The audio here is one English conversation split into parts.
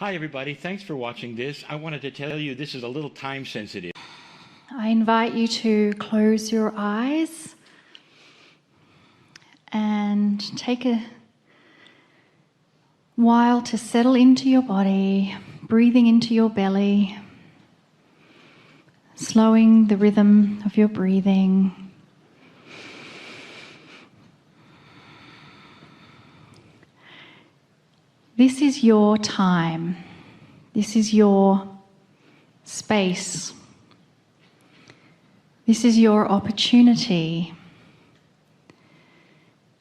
Hi, everybody. Thanks for watching this. I wanted to tell you this is a little time sensitive. I invite you to close your eyes and take a while to settle into your body, breathing into your belly, slowing the rhythm of your breathing. This is your time. This is your space. This is your opportunity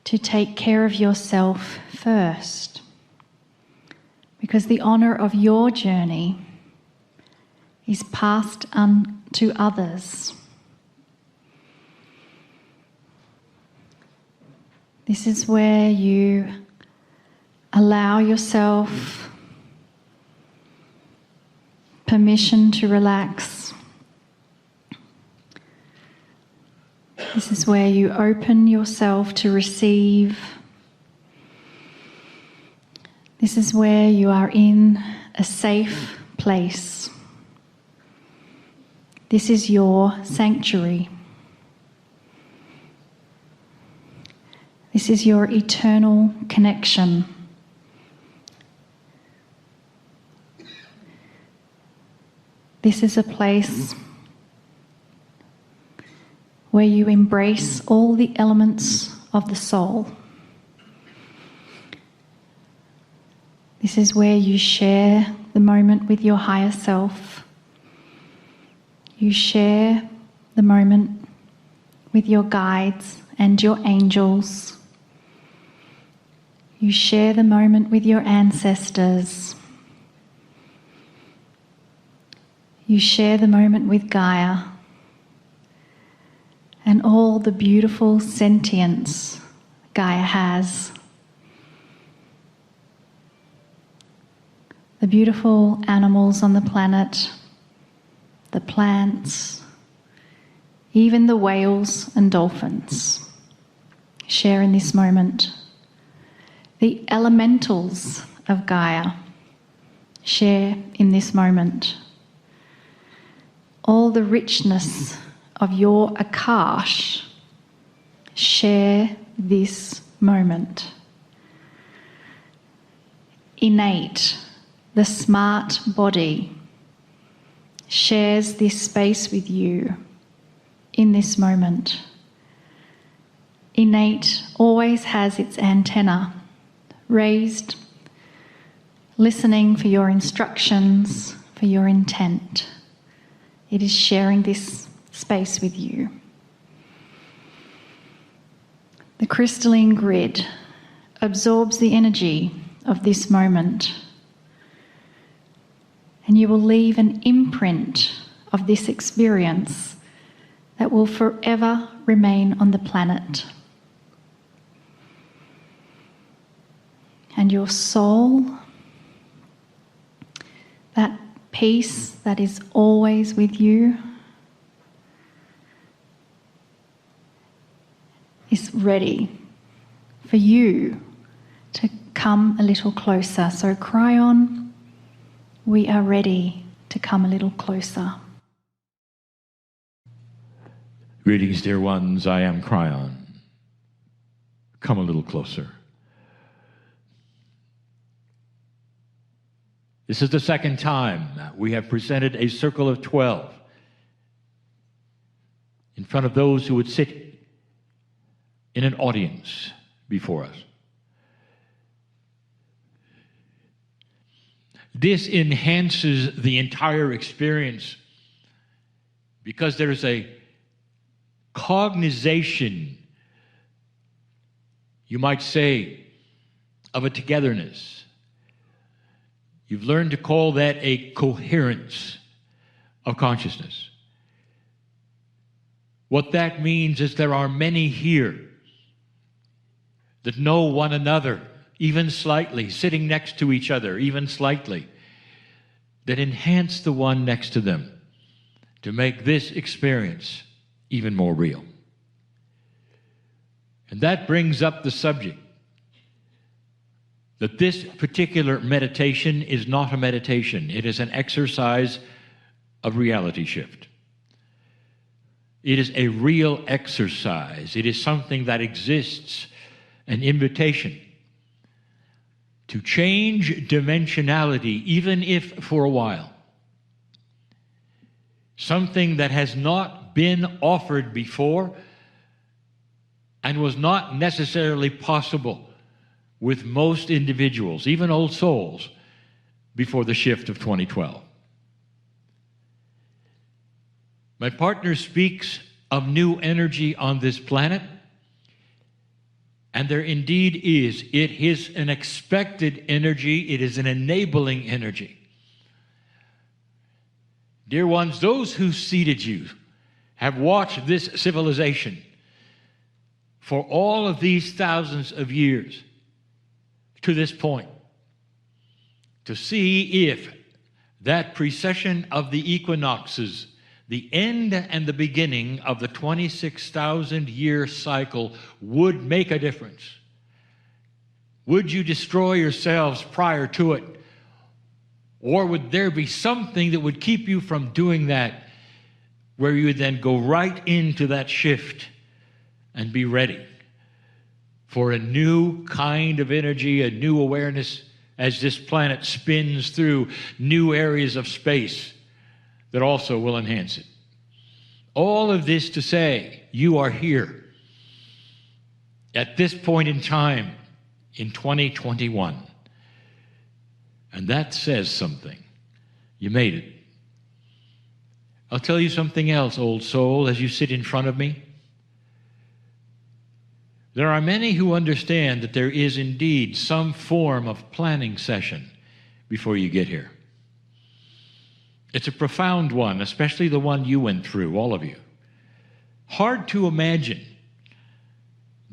to take care of yourself first, because the honour of your journey is passed on to others. This is where you allow yourself permission to relax. This is where you open yourself to receive. This is where you are in a safe place. This is your sanctuary. This is your eternal connection. This is a place where you embrace all the elements of the soul. This is where you share the moment with your higher self. You share the moment with your guides and your angels. You share the moment with your ancestors. You share the moment with Gaia and all the beautiful sentience Gaia has. The beautiful animals on the planet, the plants, even the whales and dolphins share in this moment. The elementals of Gaia share in this moment. All the richness of your Akash share this moment. Innate, the smart body, shares this space with you in this moment. Innate always has its antenna raised, listening for your instructions, for your intent. It is sharing this space with you. The crystalline grid absorbs the energy of this moment, and you will leave an imprint of this experience that will forever remain on the planet. And your soul, that peace that is always with you, is ready for you to come a little closer. So Kryon, we are ready to come a little closer. Greetings, dear ones. I am Kryon. Come a little closer. This is the second time we have presented a circle of 12 in front of those who would sit in an audience before us. This enhances the entire experience because there's a cognization, you might say, of a togetherness. You've learned to call that a coherence of consciousness. What that means is there are many here that know one another, even slightly, sitting next to each other, even slightly, that enhance the one next to them to make this experience even more real. And that brings up the subject that this particular meditation is not a meditation. It is an exercise of reality shift. It is a real exercise. It is something that exists, an invitation to change dimensionality, even if for a while. Something that has not been offered before and was not necessarily possible with most individuals, even old souls, before the shift of 2012. My partner speaks of new energy on this planet, and there indeed is. It is an expected energy. It is an enabling energy. Dear ones, those who seated you have watched this civilization for all of these thousands of years to this point to see if that precession of the equinoxes, the end and the beginning of the 26,000-year cycle, would make a difference. Would you destroy yourselves prior to it? Or would there be something that would keep you from doing that, where you would then go right into that shift and be ready for a new kind of energy, a new awareness, as this planet spins through new areas of space that also will enhance it. All of this to say, you are here at this point in time in 2021. And that says something. You made it. I'll tell you something else, old soul, as you sit in front of me. There are many who understand that there is indeed some form of planning session before you get here. It's a profound one, especially the one you went through, all of you. Hard to imagine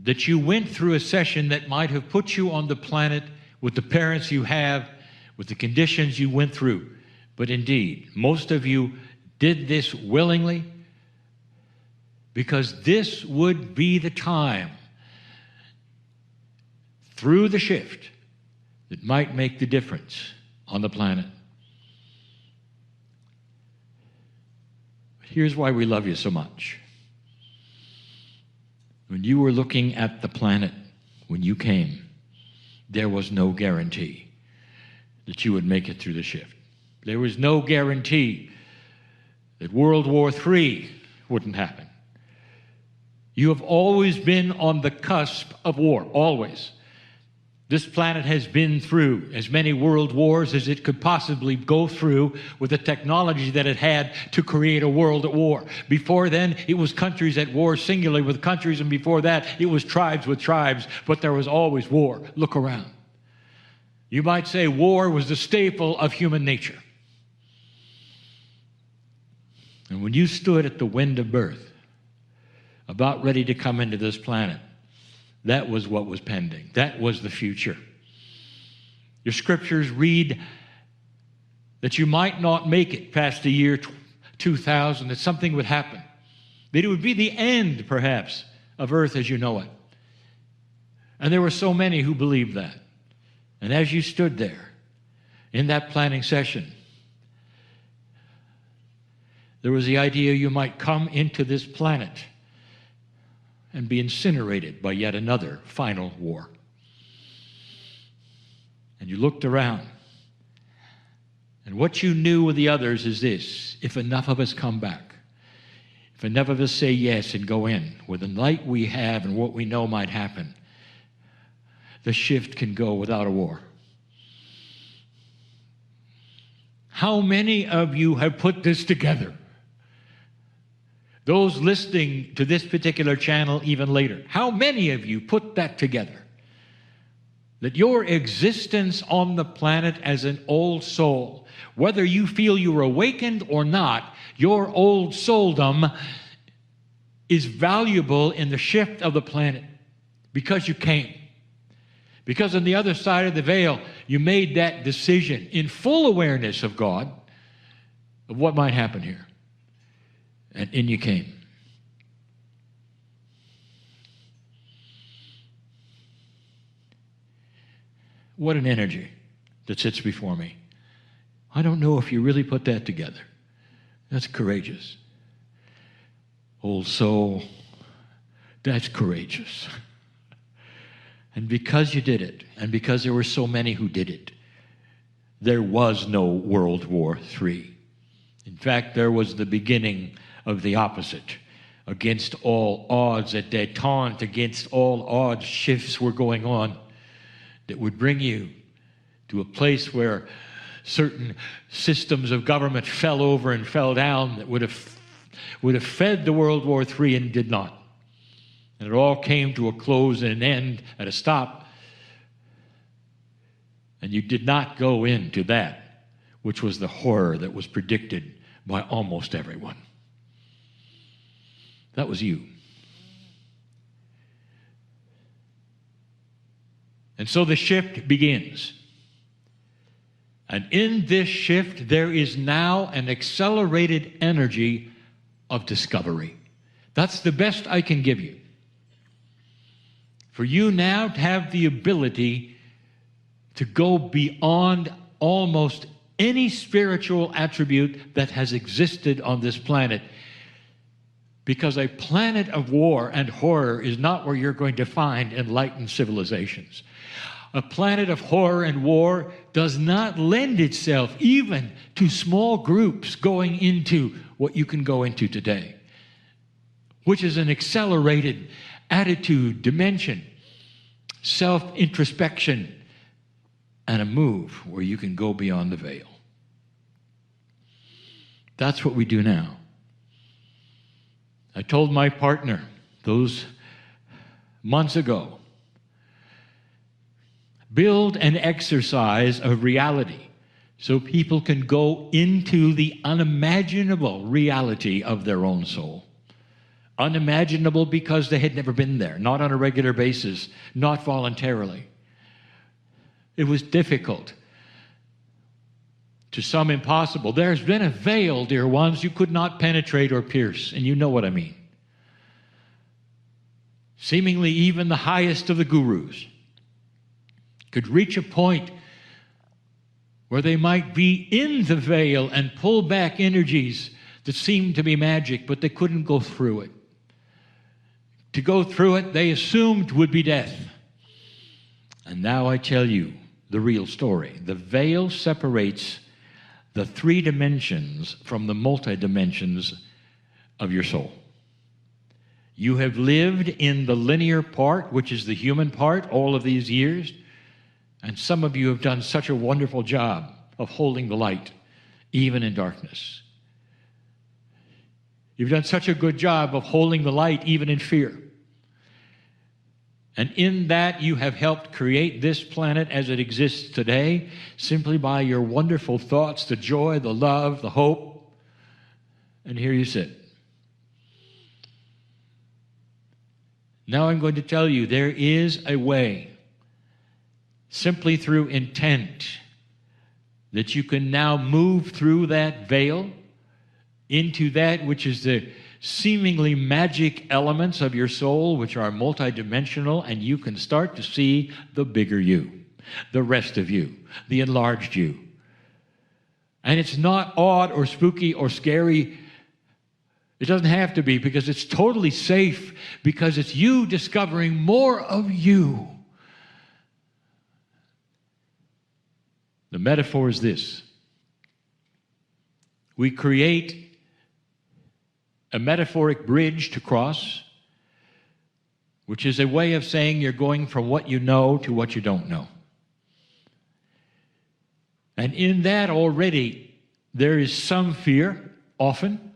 that you went through a session that might have put you on the planet with the parents you have, with the conditions you went through. But indeed, most of you did this willingly because this would be the time through the shift that might make the difference on the planet. Here's why we love you so much. When you were looking at the planet, when you came, there was no guarantee that you would make it through the shift. There was no guarantee that World War III wouldn't happen. You have always been on the cusp of war, always. This planet has been through as many world wars as it could possibly go through with the technology that it had to create a world at war. Before then, it was countries at war singularly with countries, and before that, it was tribes with tribes, but there was always war. Look around. You might say war was the staple of human nature. And when you stood at the wind of birth, about ready to come into this planet, that was what was pending. That was the future. Your scriptures read that you might not make it past the year 2000, that something would happen, that it would be the end, perhaps, of earth as you know it. And there were so many who believed that. And as you stood there in that planning session, there was the idea you might come into this planet and be incinerated by yet another final war. And you looked around, and what you knew with the others is this: if enough of us come back, if enough of us say yes and go in with the light we have and what we know might happen, the shift can go without a war. How many of you have put this together? Those listening to this particular channel even later, how many of you put that together? That your existence on the planet as an old soul, whether you feel you're awakened or not, your old souldom is valuable in the shift of the planet because you came. Because on the other side of the veil, you made that decision in full awareness of God, of what might happen here. And in you came. What an energy that sits before me. I don't know if you really put that together. That's courageous. Old soul, that's courageous. And because you did it, and because there were so many who did it, there was no World War III. In fact, there was the beginning of the opposite. Against all odds, at détente, against all odds, shifts were going on that would bring you to a place where certain systems of government fell over and fell down that would have fed the World War III and did not. And it all came to a close and an end at a stop. And you did not go into that, which was the horror that was predicted by almost everyone. That was you. And so the shift begins. And in this shift, there is now an accelerated energy of discovery. That's the best I can give you. For you now to have the ability to go beyond almost any spiritual attribute that has existed on this planet. Because a planet of war and horror is not where you're going to find enlightened civilizations. A planet of horror and war does not lend itself even to small groups going into what you can go into today, which is an accelerated attitude, dimension, self-introspection, and a move where you can go beyond the veil. That's what we do now. I told my partner those months ago, build an exercise of reality so people can go into the unimaginable reality of their own soul. Unimaginable because they had never been there, not on a regular basis, not voluntarily. It was difficult, to some impossible. There's been a veil, dear ones, you could not penetrate or pierce, and you know what I mean. Seemingly even the highest of the gurus could reach a point where they might be in the veil and pull back energies that seemed to be magic, but they couldn't go through it. To go through it, they assumed would be death. And now I tell you the real story. The veil separates the three dimensions from the multi-dimensions of your soul. You have lived in the linear part, which is the human part, all of these years, and some of you have done such a wonderful job of holding the light, even in darkness. You've done such a good job of holding the light, even in fear. And in that, you have helped create this planet as it exists today, simply by your wonderful thoughts, the joy, the love, the hope. And here you sit. Now I'm going to tell you, there is a way, simply through intent, that you can now move through that veil into that which is the seemingly magic elements of your soul, which are multidimensional, and you can start to see the bigger you, the rest of you, the enlarged you. And it's not odd or spooky or scary. It doesn't have to be, because it's totally safe, because it's you discovering more of you. The metaphor is this. We create a metaphoric bridge to cross, which is a way of saying you're going from what you know to what you don't know. And in that already, there is some fear, often,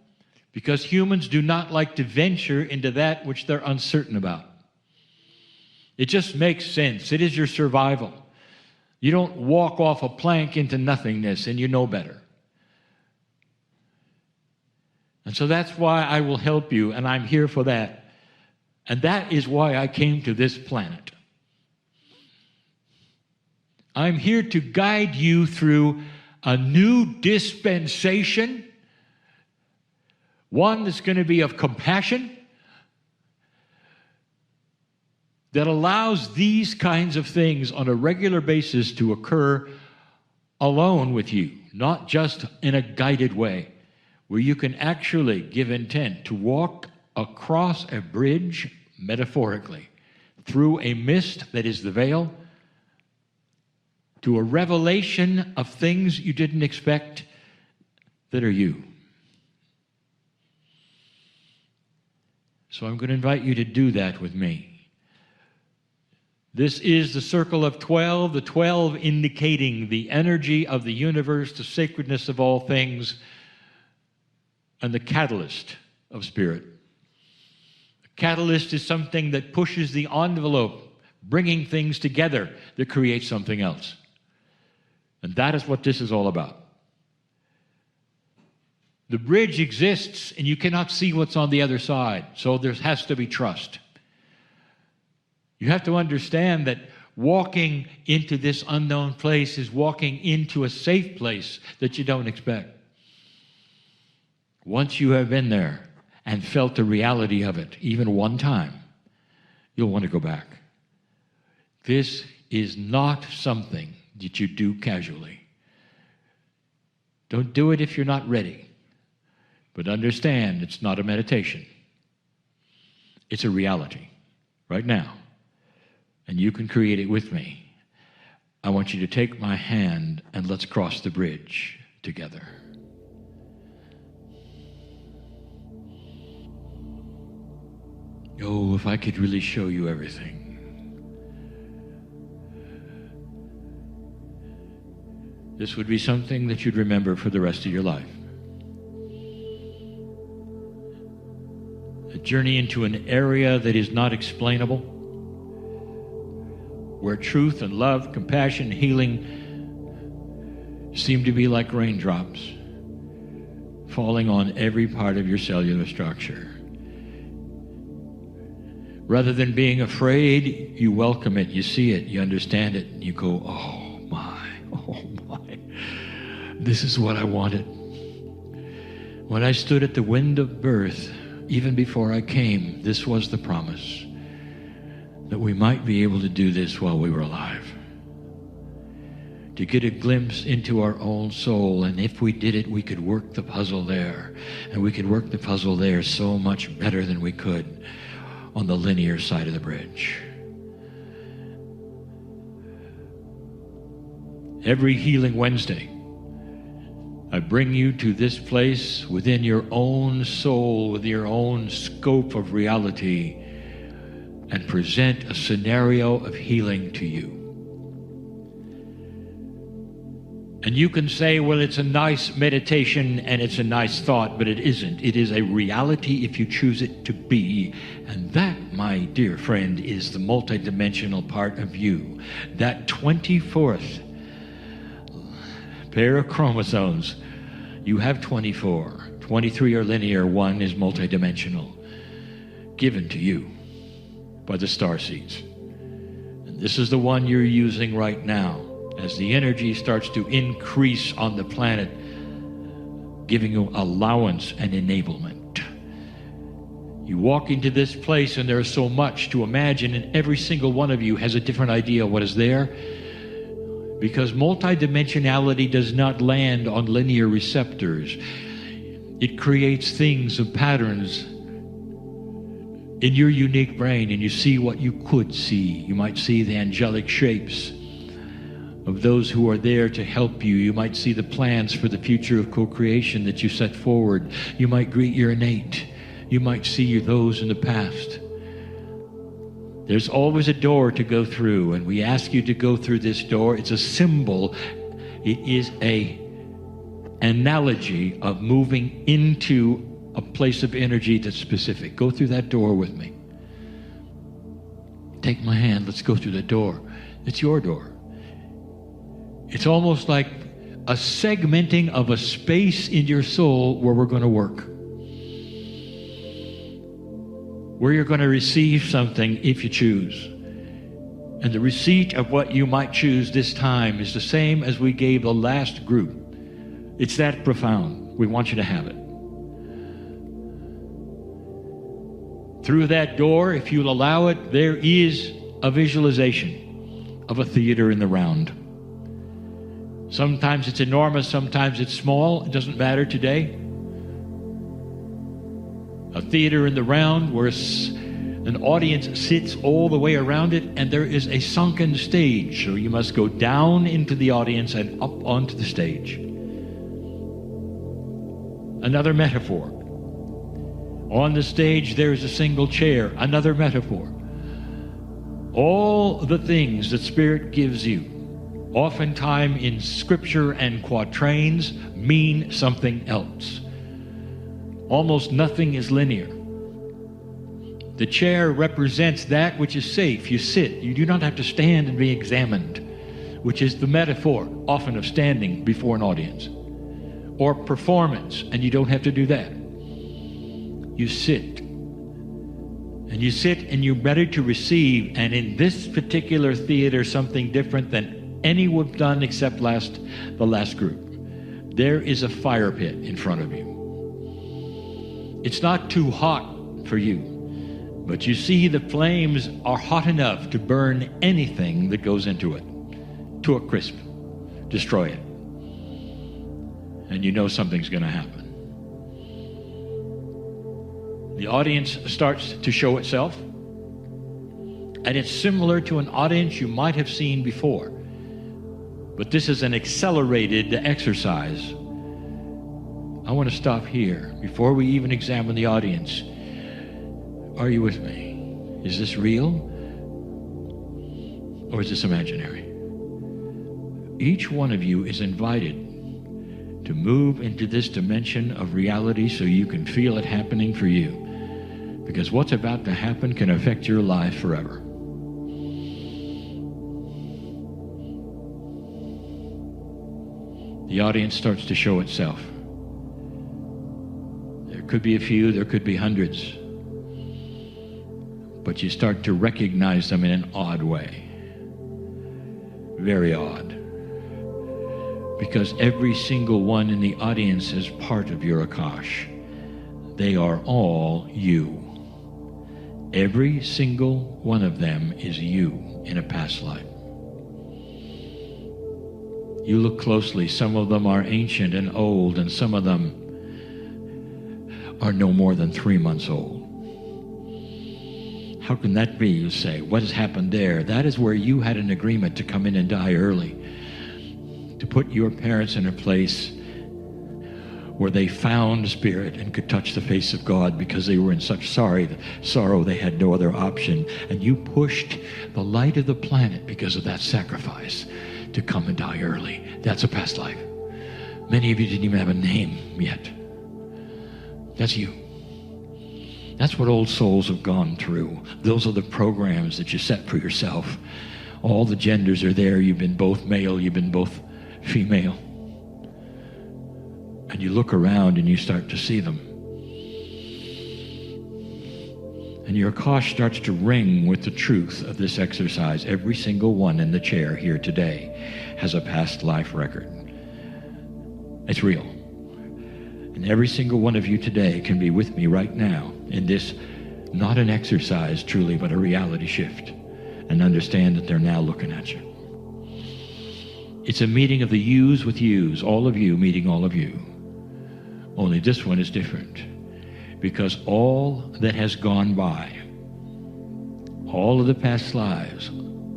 because humans do not like to venture into that which they're uncertain about. It just makes sense. It is your survival. You don't walk off a plank into nothingness and you know better. And so that's why I will help you, and I'm here for that. And that is why I came to this planet. I'm here to guide you through a new dispensation, one that's going to be of compassion, that allows these kinds of things on a regular basis to occur alone with you, not just in a guided way, where you can actually give intent to walk across a bridge, metaphorically, through a mist that is the veil, to a revelation of things you didn't expect that are you. So I'm going to invite you to do that with me. This is the circle of 12, the 12 indicating the energy of the universe, the sacredness of all things, and the catalyst of spirit. A catalyst is something that pushes the envelope, bringing things together that create something else. And that is what this is all about. The bridge exists, and you cannot see what's on the other side, so there has to be trust. You have to understand that walking into this unknown place is walking into a safe place that you don't expect. Once you have been there and felt the reality of it, even one time, you'll want to go back. This is not something that you do casually. Don't do it if you're not ready. But understand, it's not a meditation. It's a reality right now. And you can create it with me. I want you to take my hand and let's cross the bridge together. Oh, if I could really show you everything. This would be something that you'd remember for the rest of your life. A journey into an area that is not explainable, where truth and love, compassion, healing seem to be like raindrops falling on every part of your cellular structure. Rather than being afraid, you welcome it, you see it, you understand it, and you go, oh my, this is what I wanted. When I stood at the wind of birth, even before I came, this was the promise, that we might be able to do this while we were alive. To get a glimpse into our own soul, and if we did it, we could work the puzzle there. And we could work the puzzle there so much better than we could on the linear side of the bridge. Every Healing Wednesday, I bring you to this place within your own soul, with your own scope of reality, and present a scenario of healing to you. And you can say, well, it's a nice meditation and it's a nice thought, but it isn't. It is a reality if you choose it to be. And that, my dear friend, is the multidimensional part of you. That 24th pair of chromosomes. You have 24. 23 are linear, 1 is multidimensional. Given to you by the star seeds. And this is the one you're using right now as the energy starts to increase on the planet, giving you allowance and enablement. You walk into this place and there's so much to imagine, and every single one of you has a different idea of what is there, because multidimensionality does not land on linear receptors. It creates things of patterns in your unique brain, and you see what you could see. You might see the angelic shapes of those who are there to help you. You might see the plans for the future of co-creation that you set forward. You might greet your innate. You might see those in the past. There's always a door to go through, and we ask you to go through this door. It's a symbol. It is an analogy of moving into a place of energy that's specific. Go through that door with me. Take my hand. Let's go through the door. It's your door. It's almost like a segmenting of a space in your soul where we're going to work. Where you're going to receive something if you choose. And the receipt of what you might choose this time is the same as we gave the last group. It's that profound. We want you to have it. Through that door, if you'll allow it, there is a visualization of a theater in the round. Sometimes it's enormous, sometimes it's small. It doesn't matter today. A theater in the round where an audience sits all the way around it, and there is a sunken stage, so you must go down into the audience and up onto the stage. Another metaphor. On the stage there is a single chair. Another metaphor. All the things that Spirit gives you, oftentimes in scripture and quatrains, mean something else. Almost nothing is linear. The chair represents that which is safe. You sit. You do not have to stand and be examined, which is the metaphor often of standing before an audience. Or performance, and you don't have to do that. You sit. And you sit and you're ready to receive. And in this particular theater, something different than any we've done except the last group. There is a fire pit in front of you. It's not too hot for you, but you see the flames are hot enough to burn anything that goes into it to a crisp, destroy it. And you know something's going to happen. The audience starts to show itself, and it's similar to an audience you might have seen before. But this is an accelerated exercise. I want to stop here before we even examine the audience. Are you with me? Is this real? Or is this imaginary? Each one of you is invited to move into this dimension of reality so you can feel it happening for you. Because what's about to happen can affect your life forever. The audience starts to show itself. There could be a few, there could be hundreds. But you start to recognize them in an odd way. Very odd. Because every single one in the audience is part of your Akash. They are all you. Every single one of them is you in a past life. You look closely. Some of them are ancient and old, and some of them are no more than 3 months old. How can that be, you say? What has happened there? That is where you had an agreement to come in and die early, to put your parents in a place where they found Spirit and could touch the face of God because they were in such sorrow they had no other option. And you pushed the light of the planet because of that sacrifice to come and die early. That's a past life. Many of you didn't even have a name yet. That's you. That's what old souls have gone through. Those are the programs that you set for yourself. All the genders are there. You've been both male, you've been both female. And you look around and you start to see them. And your Akash starts to ring with the truth of this exercise. Every single one in the chair here today has a past life record. It's real. And every single one of you today can be with me right now in this, not an exercise truly, but a reality shift, and understand that they're now looking at you. It's a meeting of the yous with yous, all of you meeting all of you. Only this one is different, because all that has gone by, all of the past lives,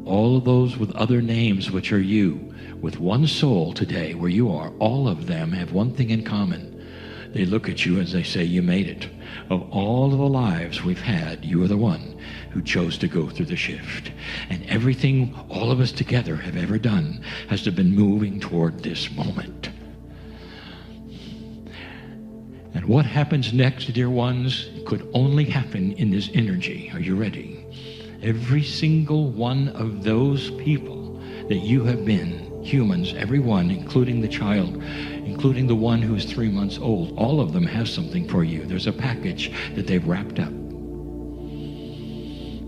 all of those with other names which are you, with one soul today where you are, all of them have one thing in common. They look at you as they say, you made it. Of all of the lives we've had, you are the one who chose to go through the shift. And everything all of us together have ever done has to been moving toward this moment. And what happens next, dear ones, could only happen in this energy. Are you ready? Every single one of those people that you have been, humans, everyone, including the child, including the one who's 3 months old, all of them have something for you. There's a package that they've wrapped up.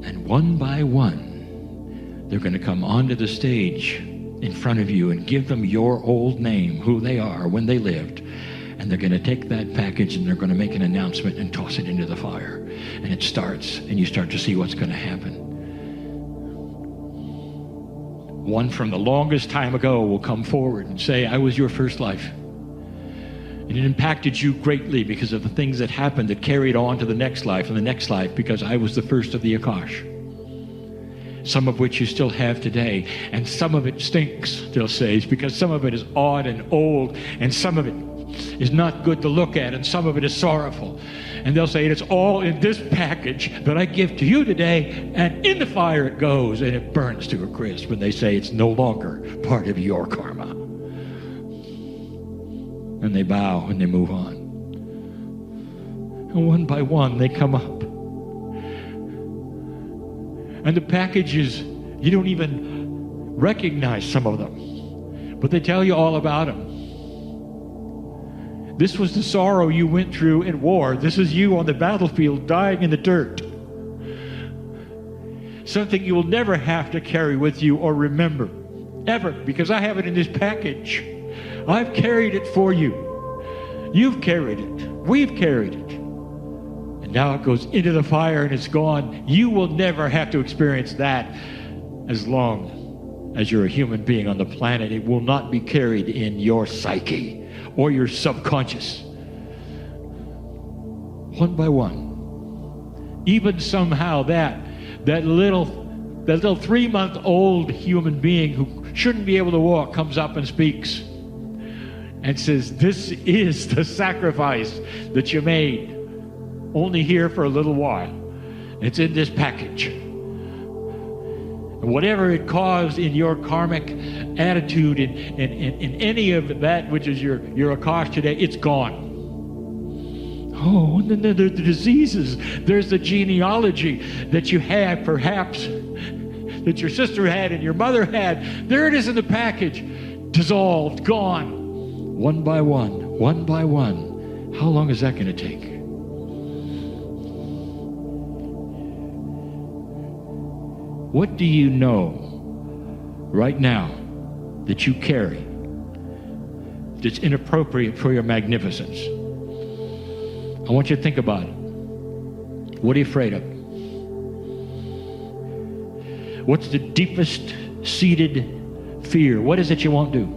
And one by one, they're going to come onto the stage in front of you and give them your old name, who they are, when they lived. And they're going to take that package and they're going to make an announcement and toss it into the fire. And it starts, and you start to see what's going to happen. One from the longest time ago will come forward and say, I was your first life. And it impacted you greatly because of the things that happened that carried on to the next life and the next life, because I was the first of the Akash. Some of which you still have today. And some of it stinks, they'll say, because some of it is odd and old, and some of it is not good to look at, and some of it is sorrowful. And they'll say, it's all in this package that I give to you today, and in the fire it goes, and it burns to a crisp. And they say it's no longer part of your karma. And they bow and they move on. And one by one they come up. And the packages, you don't even recognize some of them, but they tell you all about them. This was the sorrow you went through in war. This is you on the battlefield dying in the dirt. Something you will never have to carry with you or remember, ever, because I have it in this package. I've carried it for you. You've carried it. We've carried it. And now it goes into the fire and it's gone. You will never have to experience that as long as you're a human being on the planet. It will not be carried in your psyche or your subconscious. One by one. Even somehow that little 3-month-old human being who shouldn't be able to walk comes up and speaks and says, this is the sacrifice that you made, only here for a little while. It's in this package. And whatever it caused in your karmic attitude, in any of that which is your Akash today, it's gone. Oh, and then there are the diseases. There's the genealogy that you had, perhaps, that your sister had and your mother had. There it is in the package. Dissolved, gone. One by one, one by one. How long is that going to take? What do you know right now that you carry that's inappropriate for your magnificence? I want you to think about it. What are you afraid of? What's the deepest seated fear? What is it you won't do?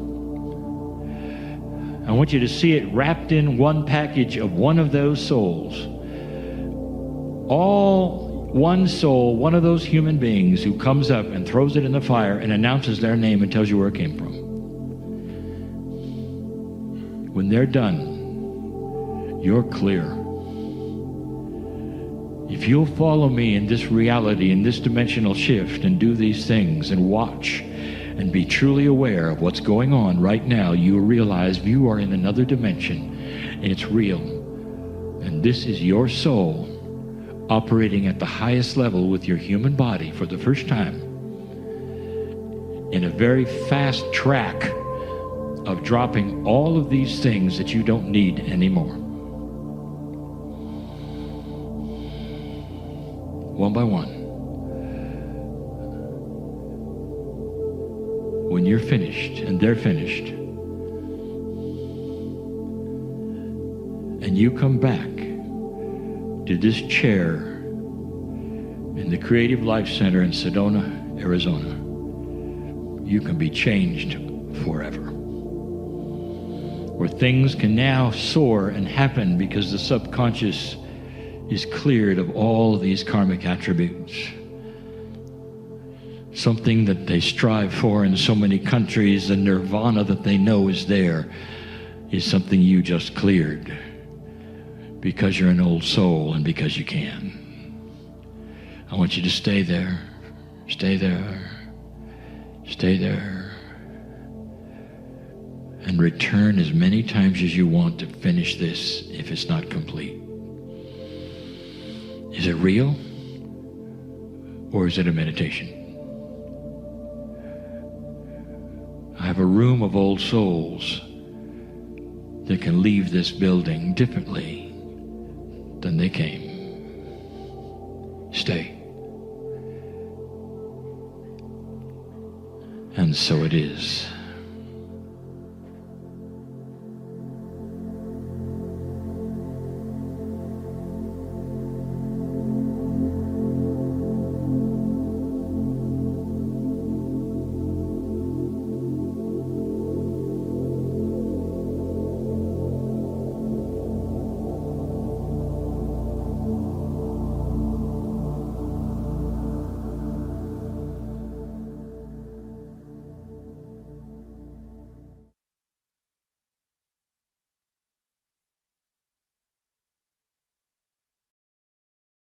I want you to see it wrapped in one package of one of those souls. All one soul, one of those human beings who comes up and throws it in the fire and announces their name and tells you where it came from. When they're done, you're clear. If you'll follow me in this reality, in this dimensional shift, and do these things and watch and be truly aware of what's going on right now, you will realize you are in another dimension and it's real. And this is your soul operating at the highest level with your human body for the first time in a very fast track of dropping all of these things that you don't need anymore. One by one. When you're finished and they're finished, and you come back to this chair in the Creative Life Center in Sedona, Arizona, you can be changed forever. Where things can now soar and happen because the subconscious is cleared of all of these karmic attributes. Something that they strive for in so many countries, the nirvana that they know is there, is something you just cleared because you're an old soul and because you can. I want you to stay there, stay there, stay there, and return as many times as you want to finish this if it's not complete. Is it real or is it a meditation? I have a room of old souls that can leave this building differently than they came. Stay. And so it is.